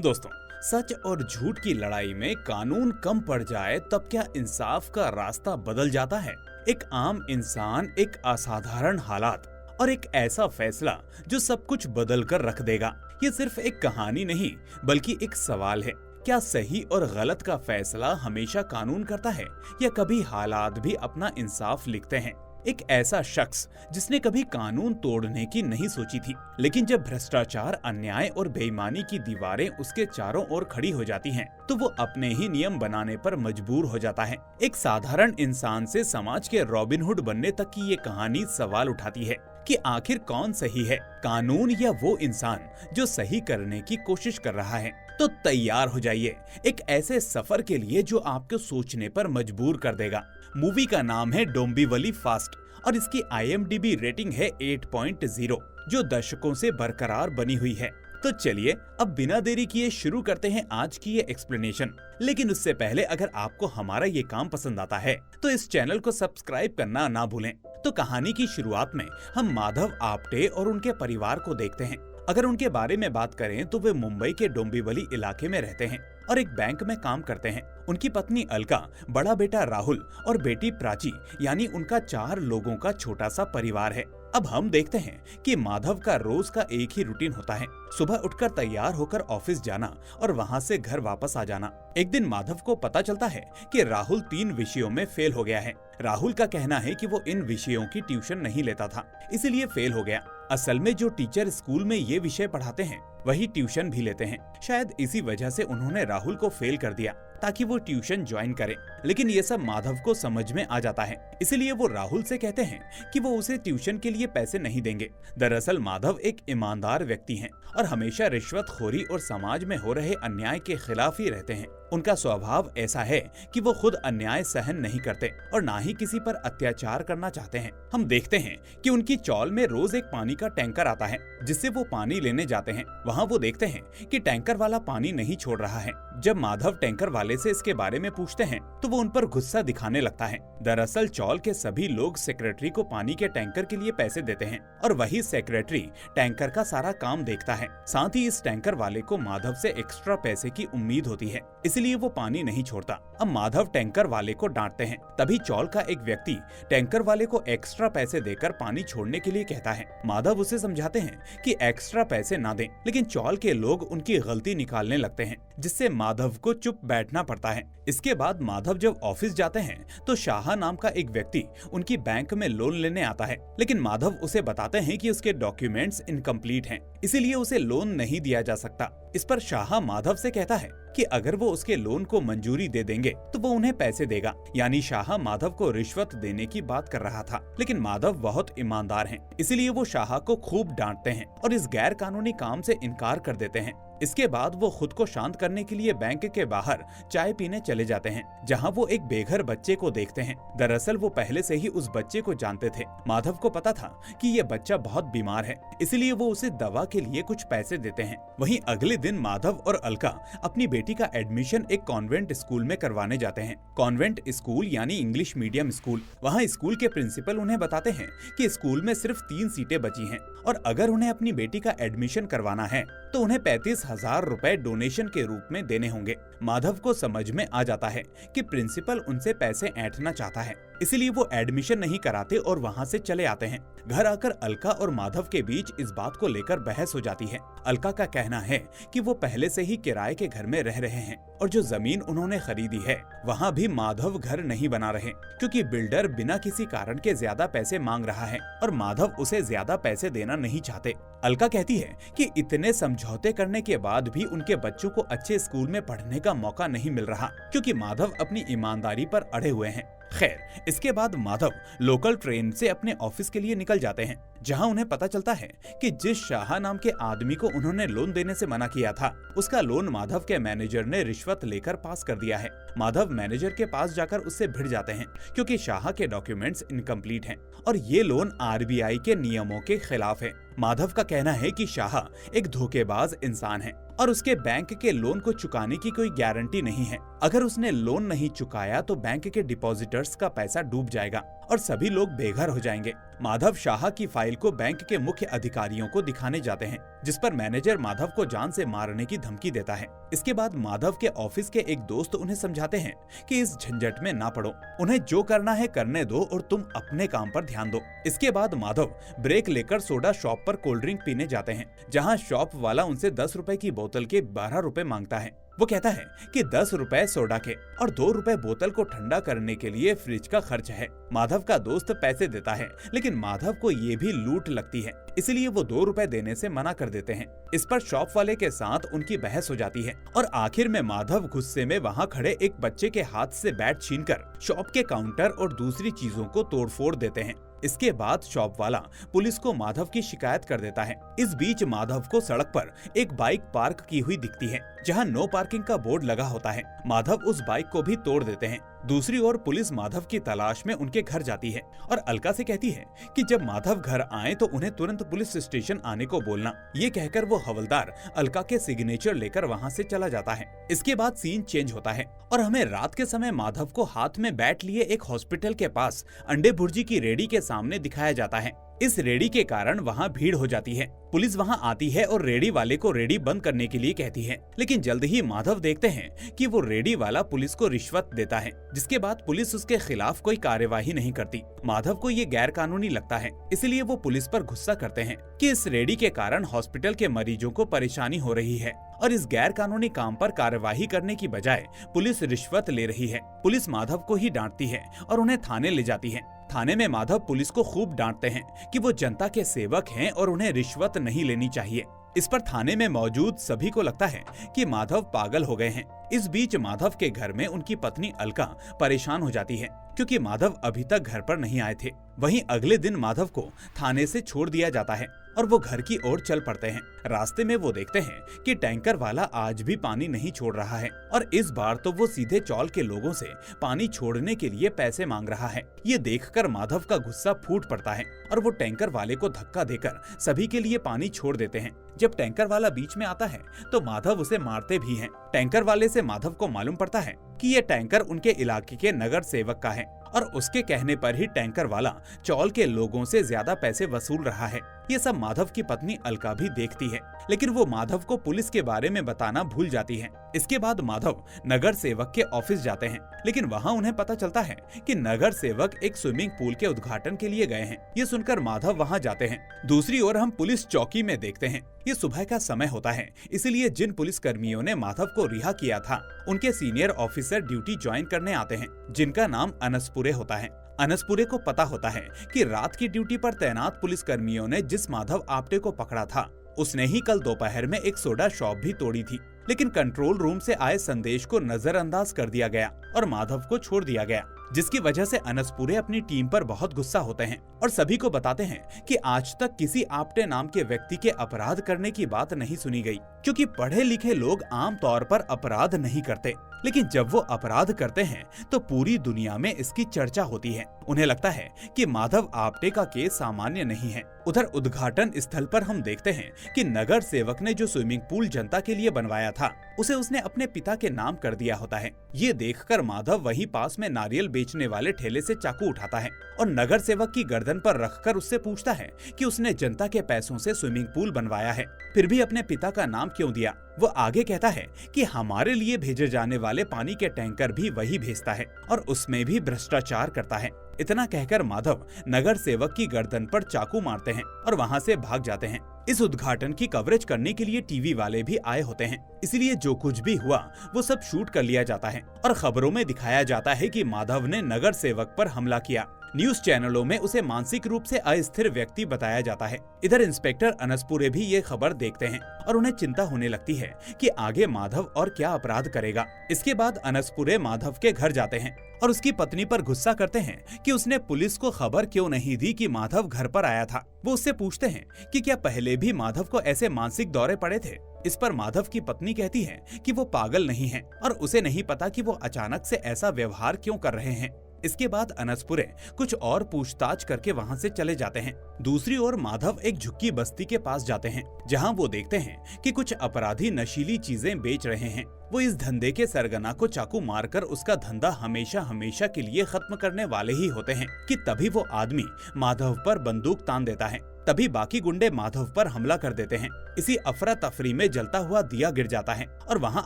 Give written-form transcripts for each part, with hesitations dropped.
दोस्तों, सच और झूठ की लड़ाई में कानून कम पड़ जाए तब क्या इंसाफ का रास्ता बदल जाता है? एक आम इंसान, एक असाधारण हालात और एक ऐसा फैसला जो सब कुछ बदल कर रख देगा। ये सिर्फ एक कहानी नहीं बल्कि एक सवाल है। क्या सही और गलत का फैसला हमेशा कानून करता है या कभी हालात भी अपना इंसाफ लिखते हैं? एक ऐसा शख्स जिसने कभी कानून तोड़ने की नहीं सोची थी, लेकिन जब भ्रष्टाचार, अन्याय और बेईमानी की दीवारें उसके चारों ओर खड़ी हो जाती हैं, तो वो अपने ही नियम बनाने पर मजबूर हो जाता है। एक साधारण इंसान से समाज के रॉबिन हुड बनने तक की ये कहानी सवाल उठाती है कि आखिर कौन सही है, कानून या वो इंसान जो सही करने की कोशिश कर रहा है। तो तैयार हो जाइए एक ऐसे सफर के लिए जो आपको सोचने पर मजबूर कर देगा। मूवी का नाम है डोंबिवली फास्ट और इसकी IMDb रेटिंग है 8.0, जो दशकों से बरकरार बनी हुई है। तो चलिए अब बिना देरी किए शुरू करते हैं आज की ये एक्सप्लेनेशन। लेकिन उससे पहले अगर आपको हमारा ये काम पसंद आता है तो इस चैनल को सब्सक्राइब करना ना भूलें। तो कहानी की शुरुआत में हम माधव आप्टे और उनके परिवार को देखते हैं। अगर उनके बारे में बात करें तो वे मुंबई के डोंबिवली इलाके में रहते हैं और एक बैंक में काम करते हैं। उनकी पत्नी अलका, बड़ा बेटा राहुल और बेटी प्राची, यानी उनका 4 लोगों का छोटा सा परिवार है। अब हम देखते हैं कि माधव का रोज का एक ही रूटीन होता है, सुबह उठकर तैयार होकर ऑफिस जाना और वहां से घर वापस आ जाना। एक दिन माधव को पता चलता है कि राहुल 3 विषयों में फेल हो गया है। राहुल का कहना है कि वो इन विषयों की ट्यूशन नहीं लेता था, इसीलिए फेल हो गया। असल में जो टीचर स्कूल में ये विषय पढ़ाते हैं वही ट्यूशन भी लेते हैं। शायद इसी वजह से उन्होंने राहुल को फेल कर दिया ताकि वो ट्यूशन ज्वाइन करे। लेकिन ये सब माधव को समझ में आ जाता है, इसलिए वो राहुल से कहते हैं कि वो उसे ट्यूशन के लिए पैसे नहीं देंगे। दरअसल माधव एक ईमानदार व्यक्ति हैं और हमेशा रिश्वतखोरी और समाज में हो रहे अन्याय के खिलाफ ही रहते हैं। उनका स्वभाव ऐसा है कि वो खुद अन्याय सहन नहीं करते और ना ही किसी पर अत्याचार करना चाहते हैं। हम देखते हैं कि उनकी चौल में रोज एक पानी का टैंकर आता है जिससे वो पानी लेने जाते हैं। वहाँ वो देखते हैं कि टैंकर वाला पानी नहीं छोड़ रहा है। जब माधव टैंकर वाले से इसके बारे में पूछते हैं तो वो उन पर गुस्सा दिखाने लगता है। दरअसल चौल के सभी लोग सेक्रेटरी को पानी के टैंकर के लिए पैसे देते हैं और वही सेक्रेटरी टैंकर का सारा काम देखता है। साथ ही इस टैंकर वाले को माधव से एक्स्ट्रा पैसे की उम्मीद होती है, इसलिए वो पानी नहीं छोड़ता। अब माधव टैंकर वाले को डांटते हैं। तभी चौल का एक व्यक्ति टैंकर वाले को एक्स्ट्रा पैसे देकर पानी छोड़ने के लिए कहता है। माधव उसे समझाते हैं कि एक्स्ट्रा पैसे ना दें, लेकिन चौल के लोग उनकी गलती निकालने लगते हैं, जिससे माधव को चुप बैठना पड़ता है। इसके बाद माधव जब ऑफिस जाते हैं तो शाह नाम का एक व्यक्ति उनकी बैंक में लोन लेने आता है, लेकिन माधव उसे बताते हैं कि उसके डॉक्यूमेंट्स इनकम्प्लीट हैं, इसीलिए उसे लोन नहीं दिया जा सकता। इस पर शाह माधव से कहता है कि अगर वो उसके लोन को मंजूरी दे देंगे तो वो उन्हें पैसे देगा। यानी शाह माधव को रिश्वत देने की बात कर रहा था, लेकिन माधव बहुत ईमानदार हैं, इसलिए वो शाह को खूब डांटते हैं और इस गैर कानूनी काम से इनकार कर देते हैं। इसके बाद वो खुद को शांत करने के लिए बैंक के बाहर चाय पीने चले जाते हैं, जहां वो एक बेघर बच्चे को देखते हैं। दरअसल वो पहले से ही उस बच्चे को जानते थे। माधव को पता था कि ये बच्चा बहुत बीमार है, इसलिए वो उसे दवा के लिए कुछ पैसे देते हैं। वहीं अगले दिन माधव और अलका अपनी बेटी का एडमिशन एक कॉन्वेंट स्कूल में करवाने जाते हैं। कॉन्वेंट स्कूल यानी इंग्लिश मीडियम स्कूल। वहाँ स्कूल के प्रिंसिपल उन्हें बताते हैं कि स्कूल में सिर्फ 3 सीटें बची हैं और अगर उन्हें अपनी बेटी का एडमिशन करवाना है तो उन्हें 35,000 रुपए डोनेशन के रूप में देने होंगे। माधव को समझ में आ जाता है कि प्रिंसिपल उनसे पैसे ऐंठना चाहता है, इसलिए वो एडमिशन नहीं कराते और वहाँ से चले आते हैं। घर आकर अलका और माधव के बीच इस बात को लेकर बहस हो जाती है। अलका का कहना है कि वो पहले से ही किराए के घर में रह रहे हैं और जो जमीन उन्होंने खरीदी है वहाँ भी माधव घर नहीं बना रहे, क्योंकि बिल्डर बिना किसी कारण के ज्यादा पैसे मांग रहा है और माधव उसे ज्यादा पैसे देना नहीं चाहते। अलका कहती है कि इतने समझौते करने के बाद भी उनके बच्चों को अच्छे स्कूल में पढ़ने का मौका नहीं मिल रहा, क्योंकि माधव अपनी ईमानदारी पर अड़े हुए हैं। खैर, इसके बाद माधव लोकल ट्रेन से अपने ऑफिस के लिए निकल जाते हैं, जहां उन्हें पता चलता है कि जिस शाह नाम के आदमी को उन्होंने लोन देने से मना किया था, उसका लोन माधव के मैनेजर ने रिश्वत लेकर पास कर दिया है। माधव मैनेजर के पास जाकर उससे भिड़ जाते हैं, क्योंकि शाह के डॉक्यूमेंट्स इनकम्प्लीट हैं और ये लोन RBI के नियमों के खिलाफ है। माधव का कहना है कि शाह एक धोखेबाज इंसान है और उसके बैंक के लोन को चुकाने की कोई गारंटी नहीं है, अगर उसने लोन नहीं चुकाया तो बैंक के डिपॉजिटर्स का पैसा डूब जाएगा और सभी लोग बेघर हो जाएंगे। माधव शाह की फाइल को बैंक के मुख्य अधिकारियों को दिखाने जाते हैं, जिस पर मैनेजर माधव को जान से मारने की धमकी देता है। इसके बाद माधव के ऑफिस के एक दोस्त उन्हें समझाते हैं कि इस झंझट में ना पड़ो, उन्हें जो करना है करने दो और तुम अपने काम पर ध्यान दो। इसके बाद माधव ब्रेक लेकर सोडा शॉप पर कोल्ड ड्रिंक पीने जाते हैं, जहाँ शॉप वाला उनसे 10 रुपए की बोतल के 12 रुपए मांगता है। वो कहता है कि 10 रुपए सोडा के और 2 रुपए बोतल को ठंडा करने के लिए फ्रिज का खर्च है। माधव का दोस्त पैसे देता है, लेकिन माधव को ये भी लूट लगती है, इसलिए वो 2 रुपए देने से मना कर देते हैं। इस पर शॉप वाले के साथ उनकी बहस हो जाती है और आखिर में माधव गुस्से में वहाँ खड़े एक बच्चे के हाथ से बैट छीनकर शॉप के काउंटर और दूसरी चीजों को तोड़फोड़ देते हैं। इसके बाद शॉप वाला पुलिस को माधव की शिकायत कर देता है। इस बीच माधव को सड़क पर एक बाइक पार्क की हुई दिखती है, जहां नो पार्किंग का बोर्ड लगा होता है। माधव उस बाइक को भी तोड़ देते हैं। दूसरी ओर पुलिस माधव की तलाश में उनके घर जाती है और अलका से कहती है कि जब माधव घर आए तो उन्हें तुरंत पुलिस स्टेशन आने को बोलना। ये कहकर वो हवलदार अलका के सिग्नेचर लेकर वहाँ से चला जाता है। इसके बाद सीन चेंज होता है और हमें रात के समय माधव को हाथ में बैट लिए एक हॉस्पिटल के पास अंडे भुर्जी की रेडी के सामने दिखाया जाता है। इस रेडी के कारण वहाँ भीड़ हो जाती है। पुलिस वहाँ आती है और रेडी वाले को रेडी बंद करने के लिए कहती है, लेकिन जल्द ही माधव देखते हैं कि वो रेडी वाला पुलिस को रिश्वत देता है, जिसके बाद पुलिस उसके खिलाफ कोई कार्यवाही नहीं करती। माधव को ये गैर कानूनी लगता है, इसलिए वो पुलिस पर गुस्सा करते हैं कि इस रेडी के कारण हॉस्पिटल के मरीजों को परेशानी हो रही है और इस गैर कानूनी काम पर कार्यवाही करने की बजाय पुलिस रिश्वत ले रही है। पुलिस माधव को ही डांटती है और उन्हें थाने ले जाती है। थाने में माधव पुलिस को खूब डांटते हैं कि वो जनता के सेवक हैं और उन्हें रिश्वत नहीं लेनी चाहिए। इस पर थाने में मौजूद सभी को लगता है कि माधव पागल हो गए हैं। इस बीच माधव के घर में उनकी पत्नी अलका परेशान हो जाती है, क्योंकि माधव अभी तक घर पर नहीं आए थे। वहीं अगले दिन माधव को थाने से छोड़ दिया जाता है और वो घर की ओर चल पड़ते हैं। रास्ते में वो देखते हैं कि टैंकर वाला आज भी पानी नहीं छोड़ रहा है और इस बार तो वो सीधे चौल के लोगों से पानी छोड़ने के लिए पैसे मांग रहा है। ये देखकर माधव का गुस्सा फूट पड़ता है और वो टैंकर वाले को धक्का देकर सभी के लिए पानी छोड़ देते हैं। जब टैंकर वाला बीच में आता है तो माधव उसे मारते भी हैं। टैंकर वाले से माधव को मालूम पड़ता है कि ये टैंकर उनके इलाके के नगर सेवक का है और उसके कहने पर ही टैंकर वाला चौल के लोगों से ज्यादा पैसे वसूल रहा है। ये सब माधव की पत्नी अलका भी देखती है, लेकिन वो माधव को पुलिस के बारे में बताना भूल जाती है। इसके बाद माधव नगर सेवक के ऑफिस जाते हैं, लेकिन वहाँ उन्हें पता चलता है कि नगर सेवक एक स्विमिंग पूल के उद्घाटन के लिए गए हैं। ये सुनकर माधव वहाँ जाते हैं। दूसरी ओर हम पुलिस चौकी में देखते हैं। ये सुबह का समय होता है, इसलिए जिन पुलिस कर्मियों ने माधव को रिहा किया था उनके सीनियर ऑफिसर ड्यूटी ज्वाइन करने आते हैं, जिनका नाम अनसपुरे होता है। अनसपुरे को पता होता है कि रात की ड्यूटी पर तैनात पुलिस कर्मियों ने जिस माधव आप्टे को पकड़ा था उसने ही कल दोपहर में एक सोडा शॉप भी तोड़ी थी, लेकिन कंट्रोल रूम से आए संदेश को नजरअंदाज कर दिया गया और माधव को छोड़ दिया गया, जिसकी वजह से अनसपुरे अपनी टीम पर बहुत गुस्सा होते हैं और सभी को बताते हैं कि आज तक किसी आप्टे नाम के व्यक्ति के अपराध करने की बात नहीं सुनी गई, क्योंकि पढ़े लिखे लोग आम तौर पर अपराध नहीं करते, लेकिन जब वो अपराध करते हैं तो पूरी दुनिया में इसकी चर्चा होती है। उन्हें लगता है कि माधव आप्टे का केस सामान्य नहीं है। उधर उद्घाटन स्थल पर हम देखते हैं कि नगर सेवक ने जो स्विमिंग पूल जनता के लिए बनवाया था उसे उसने अपने पिता के नाम कर दिया होता है। ये देखकर माधव वहीं पास में नारियल बेचने वाले ठेले से चाकू उठाता है और नगर सेवक की गर्दन पर रखकर उससे पूछता है कि उसने जनता के पैसों से स्विमिंग पूल बनवाया है, फिर भी अपने पिता का नाम क्यों दिया। वो आगे कहता है कि हमारे लिए भेजे जाने वाले पानी के टैंकर भी वही भेजता है और उसमें भी भ्रष्टाचार करता है। इतना कहकर माधव नगर सेवक की गर्दन पर चाकू मारते हैं और वहाँ से भाग जाते हैं। इस उद्घाटन की कवरेज करने के लिए टीवी वाले भी आए होते हैं, इसलिए जो कुछ भी हुआ वो सब शूट कर लिया जाता है और खबरों में दिखाया जाता है कि माधव ने नगर सेवक पर हमला किया। न्यूज चैनलों में उसे मानसिक रूप से अस्थिर व्यक्ति बताया जाता है। इधर इंस्पेक्टर अनसपुरे भी ये खबर देखते हैं और उन्हें चिंता होने लगती है कि आगे माधव और क्या अपराध करेगा। इसके बाद अनसपुरे माधव के घर जाते हैं और उसकी पत्नी पर गुस्सा करते हैं कि उसने पुलिस को खबर क्यों नहीं दी कि माधव घर पर आया था। वो उससे पूछते हैं कि क्या पहले भी माधव को ऐसे मानसिक दौरे पड़े थे। इस पर माधव की पत्नी कहती है कि वो पागल नहीं है और उसे नहीं पता कि वो अचानक से ऐसा व्यवहार क्यों कर रहे हैं। इसके बाद अनसपुरे कुछ और पूछताछ करके वहाँ से चले जाते हैं। दूसरी ओर माधव एक झुग्गी बस्ती के पास जाते हैं, जहाँ वो देखते हैं कि कुछ अपराधी नशीली चीजें बेच रहे हैं। वो इस धंधे के सरगना को चाकू मारकर उसका धंधा हमेशा हमेशा के लिए खत्म करने वाले ही होते हैं कि तभी वो आदमी माधव पर बंदूक तान देता है। तभी बाकी गुंडे माधव पर हमला कर देते हैं। इसी अफरा तफरी में जलता हुआ दिया गिर जाता है और वहाँ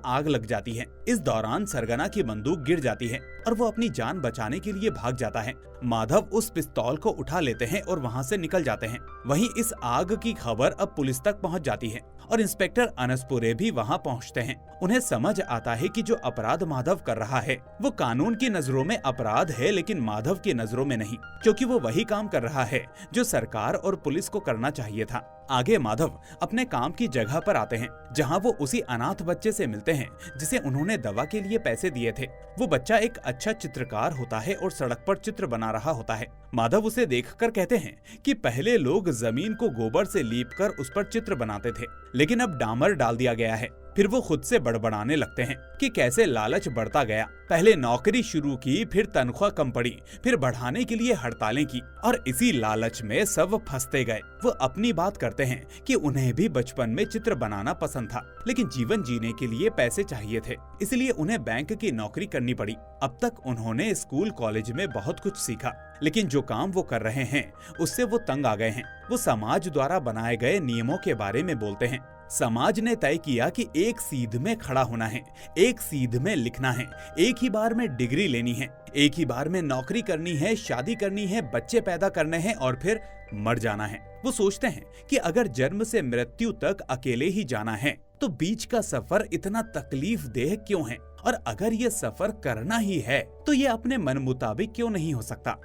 आग लग जाती है। इस दौरान सरगना की बंदूक गिर जाती है और वो अपनी जान बचाने के लिए भाग जाता है। माधव उस पिस्तौल को उठा लेते हैं और वहाँ से निकल जाते हैं। वहीं इस आग की खबर अब पुलिस तक पहुँच जाती है और इंस्पेक्टर अनसपुरे भी वहाँ पहुँचते हैं। उन्हें समझ आता है कि जो अपराध माधव कर रहा है वो कानून की नजरों में अपराध है, लेकिन माधव की नजरों में नहीं, क्योंकि वो वही काम कर रहा है जो सरकार और पुलिस को करना चाहिए था। आगे माधव अपने काम की जगह पर आते हैं, जहां वो उसी अनाथ बच्चे से मिलते हैं जिसे उन्होंने दवा के लिए पैसे दिए थे। वो बच्चा एक अच्छा चित्रकार होता है और सड़क पर चित्र बना रहा होता है। माधव उसे देखकर कहते हैं कि पहले लोग जमीन को गोबर से लीपकर उस पर चित्र बनाते थे, लेकिन अब डामर डाल दिया गया है। फिर वो खुद से बड़बड़ाने लगते हैं कि कैसे लालच बढ़ता गया। पहले नौकरी शुरू की, फिर तनख्वाह कम पड़ी, फिर बढ़ाने के लिए हड़तालें की और इसी लालच में सब फंसते गए। वो अपनी बात करते हैं कि उन्हें भी बचपन में चित्र बनाना पसंद था, लेकिन जीवन जीने के लिए पैसे चाहिए थे, इसलिए उन्हें बैंक की नौकरी करनी पड़ी। अब तक उन्होंने स्कूल कॉलेज में बहुत कुछ सीखा, लेकिन जो काम वो कर रहे हैं उससे वो तंग आ गए हैं। वो समाज द्वारा बनाए गए नियमों के बारे में बोलते हैं। समाज ने तय किया कि एक सीध में खड़ा होना है, एक सीध में लिखना है, एक ही बार में डिग्री लेनी है, एक ही बार में नौकरी करनी है, शादी करनी है, बच्चे पैदा करने हैं और फिर मर जाना है। वो सोचते हैं कि अगर जन्म से मृत्यु तक अकेले ही जाना है तो बीच का सफर इतना तकलीफ देह क्यों है, और अगर ये सफर करना ही है तो ये अपने मन मुताबिक क्यों नहीं हो सकता।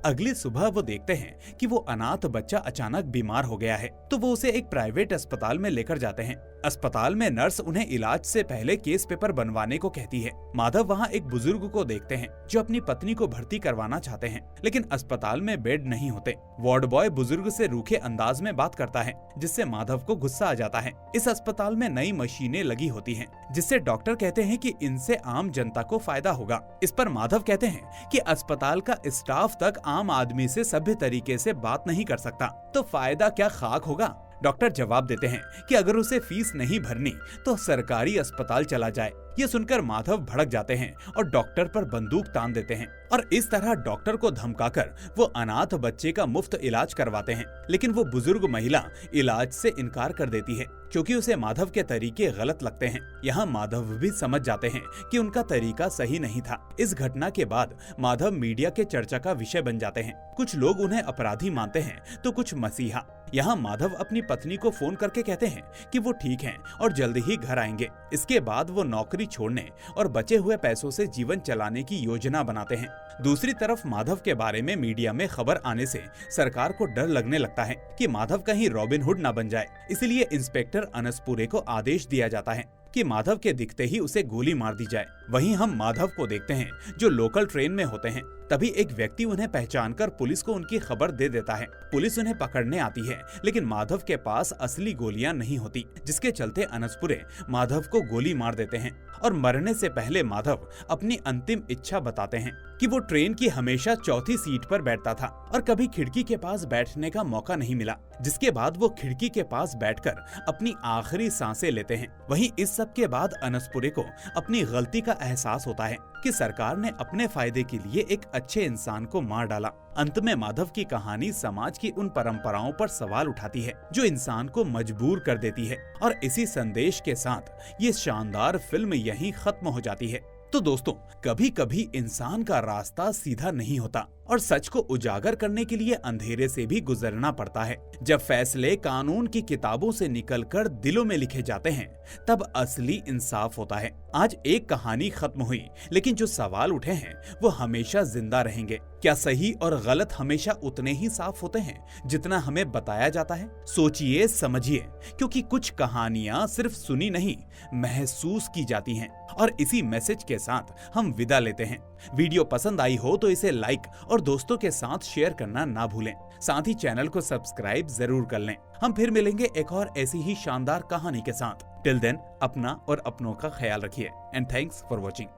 अगली सुबह वो देखते हैं कि वो अनाथ बच्चा अचानक बीमार हो गया है, तो वो उसे एक प्राइवेट अस्पताल में लेकर जाते हैं। अस्पताल में नर्स उन्हें इलाज से पहले केस पेपर बनवाने को कहती है। माधव वहाँ एक बुजुर्ग को देखते हैं जो अपनी पत्नी को भर्ती करवाना चाहते हैं, लेकिन अस्पताल में बेड नहीं होते। वार्ड बॉय बुजुर्ग से रूखे अंदाज में बात करता है, जिससे माधव को गुस्सा आ जाता है। इस अस्पताल में नई मशीनें लगी होती हैं, जिससे डॉक्टर कहते हैं कि इनसे आम जनता को फायदा होगा। इस पर माधव कहते हैं कि अस्पताल का स्टाफ तक आम आदमी से सभ्य तरीके से बात नहीं कर सकता, तो फायदा क्या खाक होगा। डॉक्टर जवाब देते हैं कि अगर उसे फीस नहीं भरनी तो सरकारी अस्पताल चला जाए। ये सुनकर माधव भड़क जाते हैं और डॉक्टर पर बंदूक तान देते हैं और इस तरह डॉक्टर को धमकाकर वो अनाथ बच्चे का मुफ्त इलाज करवाते हैं। लेकिन वो बुजुर्ग महिला इलाज से इनकार कर देती है, क्योंकि उसे माधव के तरीके गलत लगते हैं। यहाँ माधव भी समझ जाते हैं कि उनका तरीका सही नहीं था। इस घटना के बाद माधव मीडिया के चर्चा का विषय बन जाते हैं। कुछ लोग उन्हें अपराधी मानते हैं तो कुछ मसीहा। यहाँ माधव अपनी पत्नी को फोन करके कहते हैं कि वो ठीक हैं और जल्द ही घर आएंगे। इसके बाद वो नौकरी छोड़ने और बचे हुए पैसों से जीवन चलाने की योजना बनाते हैं। दूसरी तरफ माधव के बारे में मीडिया में खबर आने से सरकार को डर लगने लगता है कि माधव कहीं रॉबिन हुड न बन जाए। इसलिए इंस्पेक्टर अनसपुरे को आदेश दिया जाता है कि माधव के दिखते ही उसे गोली मार दी जाए। वहीं हम माधव को देखते हैं जो लोकल ट्रेन में होते हैं। तभी एक व्यक्ति उन्हें पहचानकर पुलिस को उनकी खबर दे देता है। पुलिस उन्हें पकड़ने आती है, लेकिन माधव के पास असली गोलियां नहीं होती, जिसके चलते अनसपुरे माधव को गोली मार देते हैं। और मरने से पहले माधव अपनी अंतिम इच्छा बताते हैं कि वो ट्रेन की हमेशा चौथी सीट पर बैठता था और कभी खिड़की के पास बैठने का मौका नहीं मिला, जिसके बाद वो खिड़की के पास बैठकर अपनी आखिरी सांसें लेते हैं। वहीं इस सब के बाद अनसपुरे को अपनी गलती का एहसास होता है कि सरकार ने अपने फायदे के लिए एक अच्छे इंसान को मार डाला। अंत में माधव की कहानी समाज की उन परंपराओं पर सवाल उठाती है जो इंसान को मजबूर कर देती है, और इसी संदेश के साथ ये शानदार फिल्म यहीं खत्म हो जाती है। तो दोस्तों, कभी कभी इंसान का रास्ता सीधा नहीं होता और सच को उजागर करने के लिए अंधेरे से भी गुजरना पड़ता है। जब फैसले कानून की किताबों से निकलकर दिलों में लिखे जाते हैं, तब असली इंसाफ होता है। आज एक कहानी खत्म हुई, लेकिन जो सवाल उठे हैं वो हमेशा जिंदा रहेंगे। क्या सही और गलत हमेशा उतने ही साफ होते हैं जितना हमें बताया जाता है? सोचिए, समझिए, क्योंकि कुछ कहानियां सिर्फ सुनी नहीं, महसूस की जाती हैं। और इसी मैसेज के साथ हम विदा लेते हैं। वीडियो पसंद आई हो तो इसे लाइक और दोस्तों के साथ शेयर करना ना भूलें। साथ ही चैनल को सब्सक्राइब जरूर कर लें। हम फिर मिलेंगे एक और ऐसी ही शानदार कहानी के साथ। टिल देन, अपना और अपनों का ख्याल रखिए एंड थैंक्स फॉर वॉचिंग।